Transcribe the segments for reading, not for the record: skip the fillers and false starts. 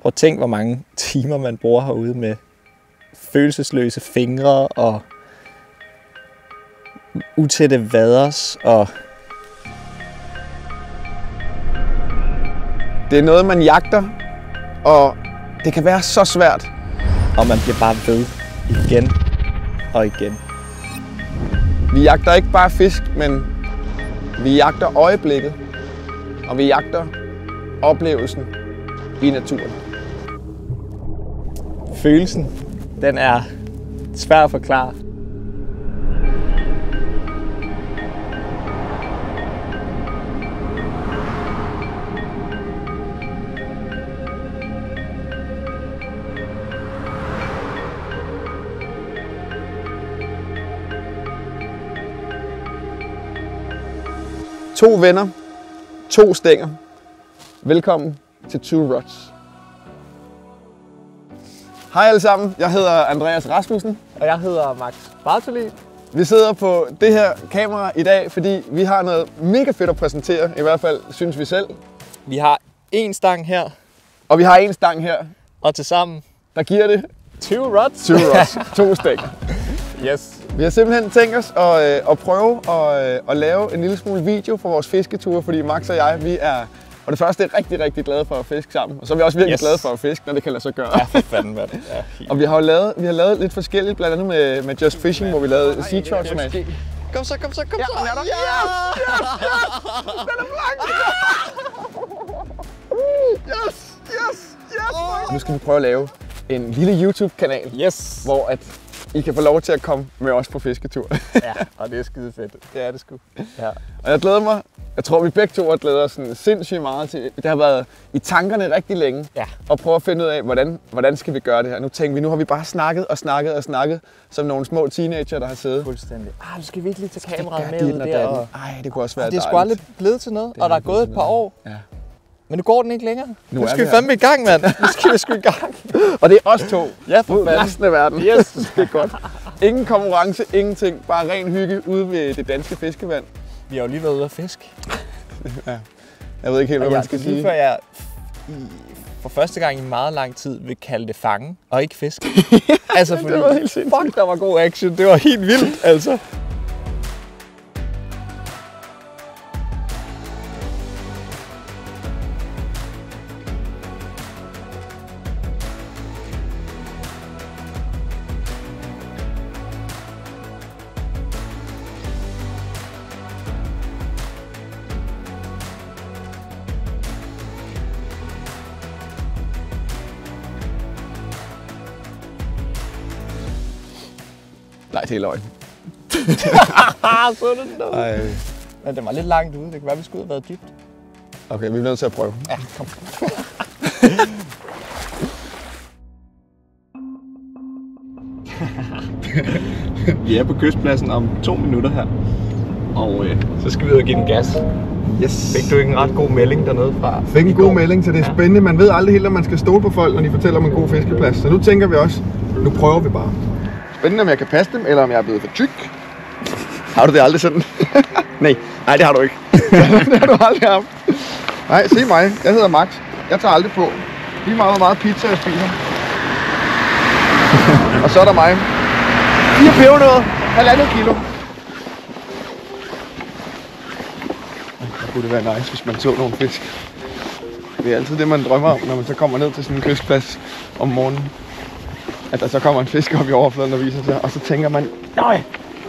Prøv at tænk, hvor mange timer man bruger herude med følelsesløse fingre og utætte vaders og... Det er noget, man jagter, og det kan være så svært. Og man bliver bare ved igen og igen. Vi jagter ikke bare fisk, men vi jagter øjeblikket, og vi jagter oplevelsen i naturen. Følelsen, den er svær at forklare. To venner, to stænger. Velkommen til Two Rods. Hej alle sammen, jeg hedder Andreas Rasmussen. Og jeg hedder Max Bartoli. Vi sidder på det her kamera i dag, fordi vi har noget mega fedt at præsentere. I hvert fald synes vi selv. Vi har en stang her, Og vi har en stang her, og tilsammen der giver det 2 rods. Two Rods. To stænger. Yes. Vi har simpelthen tænkt os at prøve at lave en lille smule video for vores fisketure, fordi Max og jeg, vi er og det første er rigtig, rigtig glade for at fiske sammen. Og så er vi også virkelig glade for at fiske, når det kan lade sig gøre. Ja, for fanden, hvad det er. Og vi har lavet lidt forskelligt, blandt andet med Just Fishing, hvor vi lavede Sea Trout Smash. Kom så. Ja, den er der. Yes! Den er blank! Yes! Nu skal vi prøve at lave en lille YouTube-kanal, Yes. hvor at I kan få lov til at komme med os på fisketur. Ja, og det er skide fedt. Det er det sgu. Ja. Og jeg glæder mig. Jeg tror, vi begge to har glædet os sådan sindssygt meget til. Det har været i tankerne rigtig længe. Ja. Og prøve at finde ud af, hvordan skal vi gøre det her. Nu tænker vi, nu har vi bare snakket som nogle små teenager, der har siddet. Fuldstændig. Du skal virkelig tage kameraet Gør med dit ud og der. datten. Ej, det kunne også være Det er sgu dejligt. aldrig blevet til noget, og der er gået et par år. Ja. Men nu går den ikke længere. Nu Nu er skal vi vi fandme i gang, mand. Nu skal vi sgu i gang. Og det er os to. Ja, for Mod fanden. resten af verden. Yes. Det er godt. Ingen konkurrence, ingenting. Bare ren hygge ude ved det danske fiskevand. Vi har jo lige været ude at fiske. Jeg ved ikke helt, hvad man skal Lige sige. før jeg for første gang i meget lang tid vil kalde det fange, og ikke fisk. Altså, fordi, var helt sindssygt. fuck, der var god action. Det var helt vildt, altså. Nej, det er løgn. Så er det noget. Ej. Men det var lidt langt ude. Det kan være, vi skulle have været dybt. Okay, vi er nødt til at prøve. Ja, kom. Vi er på kystpladsen om 2 minutter her. Og så skal vi ud og give den gas. Yes. Fik du ikke en ret god melding dernede fra? Fik en god melding, så det er spændende. Man ved aldrig helt, om man skal stole på folk, når de fortæller om en god fiskeplads. Så nu tænker vi også, nu prøver vi bare. Spændende, om jeg kan passe dem, eller om jeg er blevet for tyk. Har du det aldrig sådan? Nej, det har du ikke. Det har du aldrig haft. Nej, se mig. Jeg hedder Max. Jeg tager aldrig på. Lige meget, hvor meget pizza jeg spiser. Og så er der mig. 4 pebernødder, 1,5 kilo. Det kunne være nice, hvis man så nogle fisk. Det er altid det, man drømmer om, når man så kommer ned til sådan en kystplads om morgenen. At der så kommer en fisk op i overfladen og viser sig, og så tænker man, nej,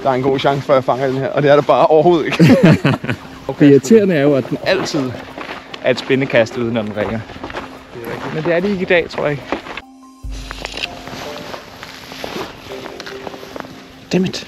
der er en god chance for, at jeg fanger den her. Og det er der bare overhovedet ikke. Okay, det irriterende er jo, at den altid er et spændekast ude, når den ringer. Men det er det ikke i dag, tror jeg ikke. Dammit.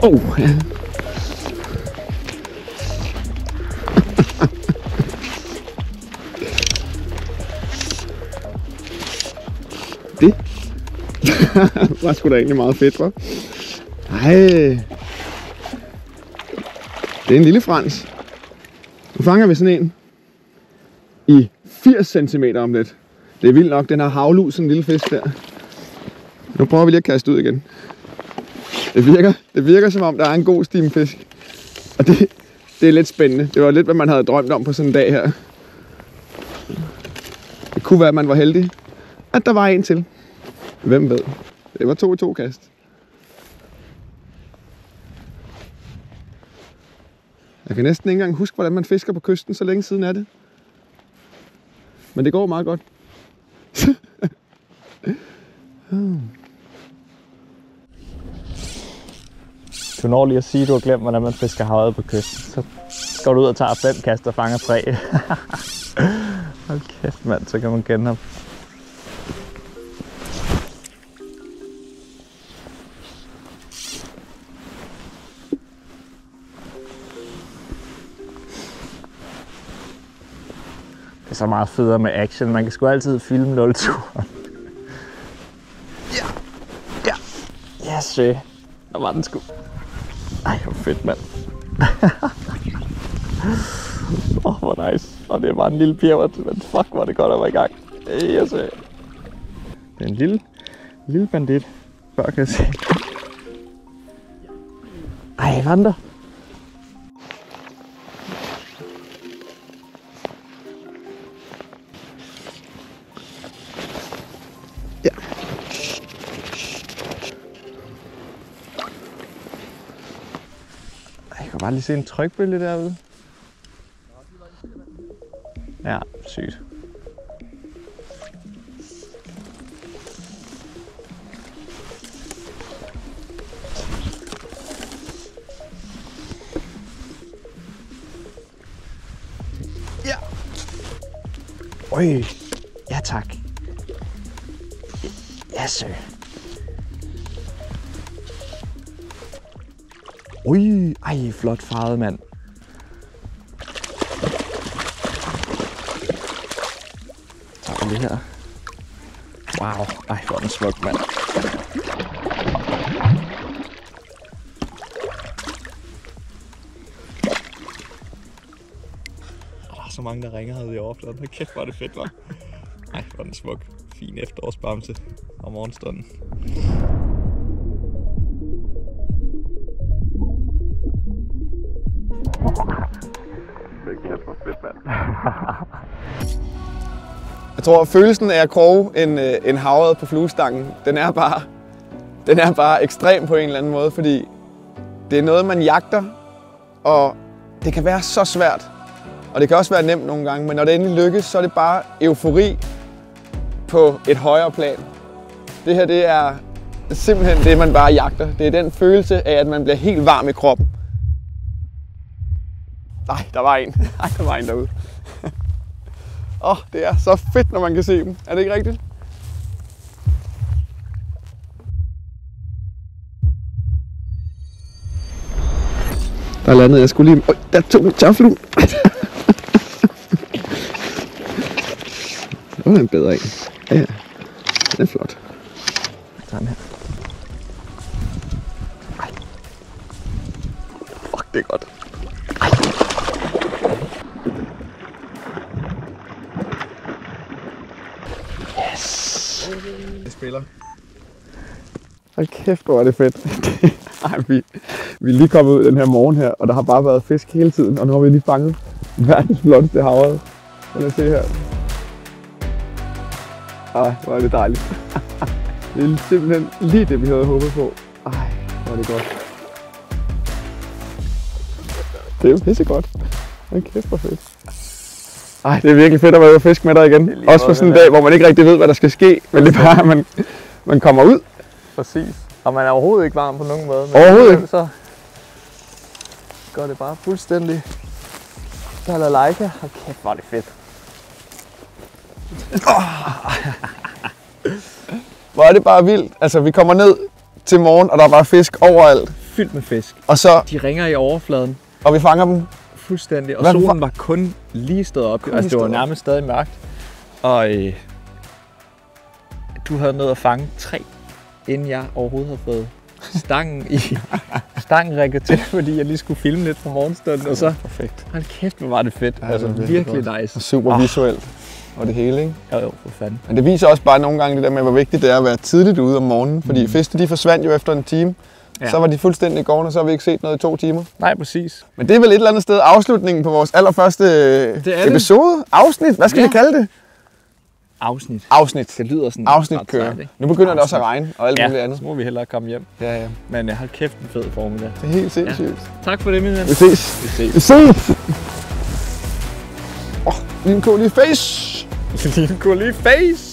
Ja. Det var sgu da egentlig meget fedt, hva'? Ej. Det er en lille frans. Nu fanger vi sådan en i 80 cm om lidt. Det er vildt nok, den har havlus, sådan en lille fisk der. Nu prøver vi lige at kaste ud igen. Det virker som om, der er en god stime fisk. Og det er lidt spændende. Det var lidt, hvad man havde drømt om på sådan en dag her. Det kunne være, at man var heldig, at der var en til. Hvem ved? Det var 2 i 2 kast. Jeg kan næsten ikke engang huske, hvordan man fisker på kysten, så længe siden er det. Men det går meget godt. Du når lige at sige, at du har glemt, hvordan man fisker havet på kysten. Så går du ud og tager 5 kast og fanger 3. Hold kæft, mand, så kan man kende ham. Det er så meget federe med action. Man kan sgu altid filme 0-turen. Ja. Yes, sir. Der var den sgu. Ej, hvor fedt, mand. Hvor nice. Og det er bare en lille pjævert, men fuck, hvor det godt at være i gang. Yes, sir. Det er en lille bandit. Før kan jeg se. Ej, vandrer. Jeg kan bare lige se en trykbølge derude. Ja, sygt. Ja. Øj. Ja, tak. Ja, sir. Ui, ej, flot farvet, mand. Så tager vi det her. Wow, ej, hvor er den smuk, mand. Der er så mange, der ringer herude i overfladen. Hold kæft, hvor er det fedt, hva'? Ej, hvor er den smuk. Fin efterårsbamse om morgenstunden. Jeg tror, at følelsen af at kroge en havret på fluestangen, den er bare ekstrem på en eller anden måde, fordi det er noget, man jagter, og det kan være så svært. Og det kan også være nemt nogle gange, men når det endelig lykkes, så er det bare eufori på et højere plan. Det her, det er simpelthen det, man bare jagter. Det er den følelse af, at man bliver helt varm i kroppen. Nej, der var en. Ej, der var en derude. Det er så fedt, når man kan se dem. Er det ikke rigtigt? Der landede jeg skulle lige... der tog en tørflue. Det var en bedre en. Ja, den er flot. Sådan her. Ej. Fuck, det er godt. Yes! Det spiller. Hold kæft, hvor er det fedt. Ej, vi er lige kommet ud den her morgen her, og der har bare været fisk hele tiden, og nu har vi lige fanget verdens flotteste havre. Lad os se her. Ej, hvor er det dejligt. Det er simpelthen lige det, vi havde håbet på. Ej, hvor er det godt. Det er jo pissegodt. Hold kæft, hvor fedt. Ej, det er virkelig fedt at være ude og fiske med dig igen. Også på sådan en dag, hvor man ikke rigtig ved, hvad der skal ske, men det er bare, at man kommer ud. Præcis. Og man er overhovedet ikke varm på nogen måde. Men overhovedet ikke. Så går det bare fuldstændig balalaika. Hold kæft, hvor er det fedt. Hvor er det bare vildt. Altså, vi kommer ned til morgen, og der er bare fisk overalt. fyldt med fisk. Og så, De ringer i overfladen og vi fanger dem. fuldstændig, og Hvad solen var kun lige stået op. Altså det var nærmest stadig mørkt. Og du havde nået at fange 3, inden jeg overhovedet havde fået stangen rækket til, fordi jeg lige skulle filme lidt fra morgenstunden, og så, Perfekt. hold kæft, hvor var det fedt. Ja, Altså det var virkelig godt. nice. Og super visuelt. Og det hele, ikke? Jo, for fanden. Men det viser også bare nogle gange det der med, hvor vigtigt det er at være tidligt ude om morgenen. Fordi fiskene, de forsvandt jo efter en time. Ja. Så var de fuldstændig gårde, og så har vi ikke set noget i 2 timer. Nej, præcis. Men det er vel et eller andet sted afslutningen på vores allerførste episode. Afsnit, hvad skal vi kalde det? Afsnit. Det lyder sådan Afsnit ret kører. sejt, ikke? Nu begynder det også at regne og alt muligt Ja, andet. så må vi hellere komme hjem. Ja. Men hold kæft en fed formiddag. Det er helt sindssygt. Tak for det, min ven. Vi ses. Vi ses. Vi ses. Lige en cool face. Lige en cool face.